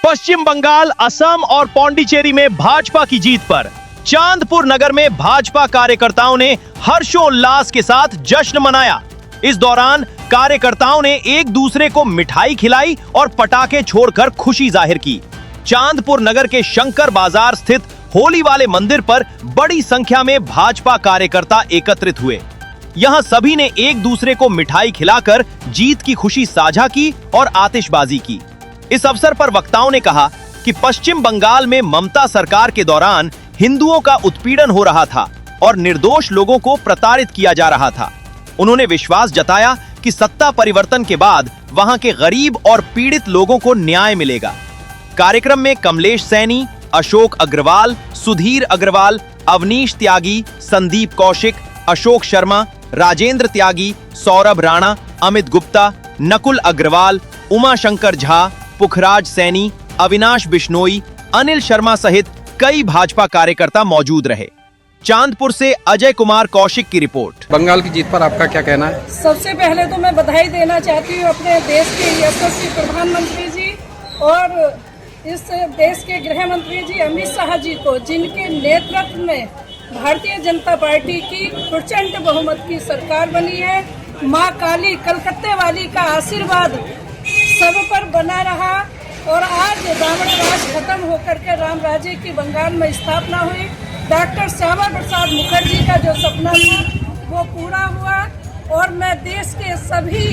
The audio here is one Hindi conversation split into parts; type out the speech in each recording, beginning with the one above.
पश्चिम बंगाल, असम और पौंडीचेरी में भाजपा की जीत पर चांदपुर नगर में भाजपा कार्यकर्ताओं ने हर्षोल्लास के साथ जश्न मनाया। इस दौरान कार्यकर्ताओं ने एक दूसरे को मिठाई खिलाई और पटाखे छोड़कर खुशी जाहिर की। चांदपुर नगर के शंकर बाजार स्थित होली वाले मंदिर पर बड़ी संख्या में भाजपा कार्यकर्ता एकत्रित हुए। यहां सभी ने एक दूसरे को मिठाई खिलाकर जीत की खुशी साझा की और आतिशबाजी की। इस अवसर पर वक्ताओं ने कहा कि पश्चिम बंगाल में ममता सरकार के दौरान हिंदुओं का उत्पीड़न हो रहा था और निर्दोष लोगों को प्रताड़ित किया जा रहा था। उन्होंने विश्वास जताया कि सत्ता परिवर्तन के बाद वहां के गरीब और पीड़ित लोगों को न्याय मिलेगा। कार्यक्रम में कमलेश सैनी, अशोक अग्रवाल, सुधीर अग्रवाल, अवनीश त्यागी, संदीप कौशिक, अशोक शर्मा, राजेंद्र त्यागी, सौरभ राणा, अमित गुप्ता, नकुल अग्रवाल, उमा शंकर झा, पुखराज सैनी, अविनाश बिश्नोई, अनिल शर्मा सहित कई भाजपा कार्यकर्ता मौजूद रहे। चांदपुर से अजय कुमार कौशिक की रिपोर्ट। बंगाल की जीत पर आपका क्या कहना है? सबसे पहले तो मैं बधाई देना चाहती हूँ अपने देश के यशस्वी प्रधानमंत्री जी और इस देश के गृह मंत्री जी अमित शाह जी को, जिनके नेतृत्व में भारतीय जनता पार्टी की प्रचंड बहुमत की सरकार बनी है। माँ काली कलकत्ते वाली का आशीर्वाद सब पर बना रहा और आज रावण राज खत्म होकर के राम राज्य की बंगाल में स्थापना हुई। डॉक्टर श्यामा प्रसाद मुखर्जी का जो सपना था वो पूरा हुआ और मैं देश के सभी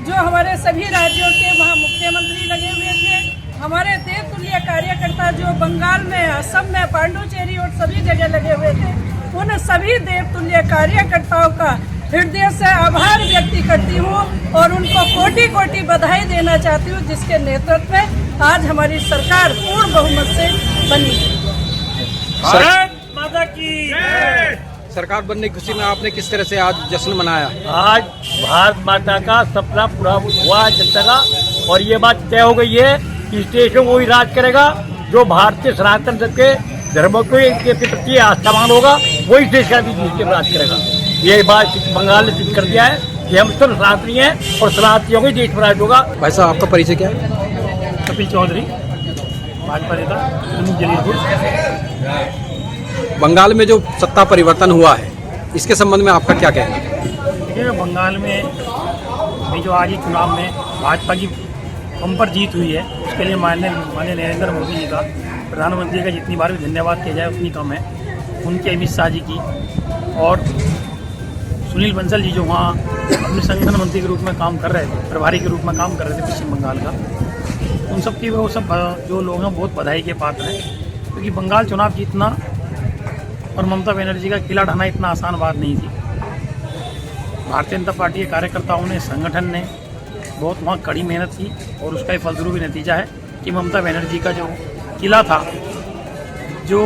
जो हमारे सभी राज्यों के वहाँ मुख्यमंत्री लगे हुए थे, हमारे देवतुल्य कार्यकर्ता जो बंगाल में, असम में, पांडुचेरी और सभी जगह लगे हुए थे, उन सभी देवतुल्य कार्यकर्ताओं का हृदय से आभार व्यक्त करती हूँ और उनको कोटि कोटि बधाई देना चाहती हूँ, जिसके नेतृत्व में आज हमारी सरकार पूर्ण बहुमत से बनी। भारत माता की सरकार बनने की खुशी में आपने किस तरह से आज जश्न मनाया? आज भारत माता का सपना पूरा हुआ जनता का, और ये बात तय हो गई है कि इस देश में वही राज करेगा जो भारतीय सनातन के धर्म के प्रति आस्थावान होगा, वही देश का भी राज करेगा। ये बात बंगाल ने सिद्ध कर दिया है कि हम सब सनातनी हैं और सनातनियों के देश में राज होगा। भाई साहब, आपका परिचय क्या है? कपिल चौधरी, भाजपा नेता, जलीलपुर। बंगाल में जो सत्ता परिवर्तन हुआ है, इसके संबंध में आपका क्या कहना है? देखिए, बंगाल में अभी जो आज ही चुनाव में भाजपा की बम्पर जीत हुई है, उसके लिए माननीय नरेंद्र मोदी जी का, प्रधानमंत्री का जितनी बार भी धन्यवाद किया जाए उतनी कम है। उनके अमित शाह जी की और सुनील बंसल जी जो वहाँ अपने संगठन मंत्री के रूप में काम कर रहे थे, प्रभारी के रूप में काम कर रहे थे पश्चिम बंगाल का, उन सब की वो सब जो लोग हैं बहुत बधाई के पात्र हैं, क्योंकि बंगाल चुनाव जीतना और ममता बनर्जी का किला ढाना इतना आसान बात नहीं थी। भारतीय जनता पार्टी के कार्यकर्ताओं ने, संगठन ने बहुत वहाँ कड़ी मेहनत की और उसका ही फलस्वरूप नतीजा है कि ममता बनर्जी का जो किला था, जो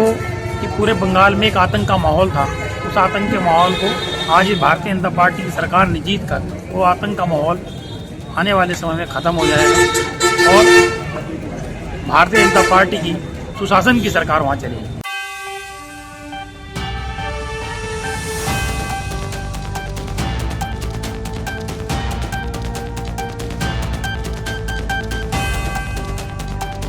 कि पूरे बंगाल में एक आतंक का माहौल था, उस आतंक के माहौल को आज भारतीय जनता पार्टी की सरकार ने जीत कर वो आतंक का माहौल आने वाले समय में ख़त्म हो जाएगा और भारतीय जनता पार्टी की सुशासन की सरकार वहाँ चलेगी।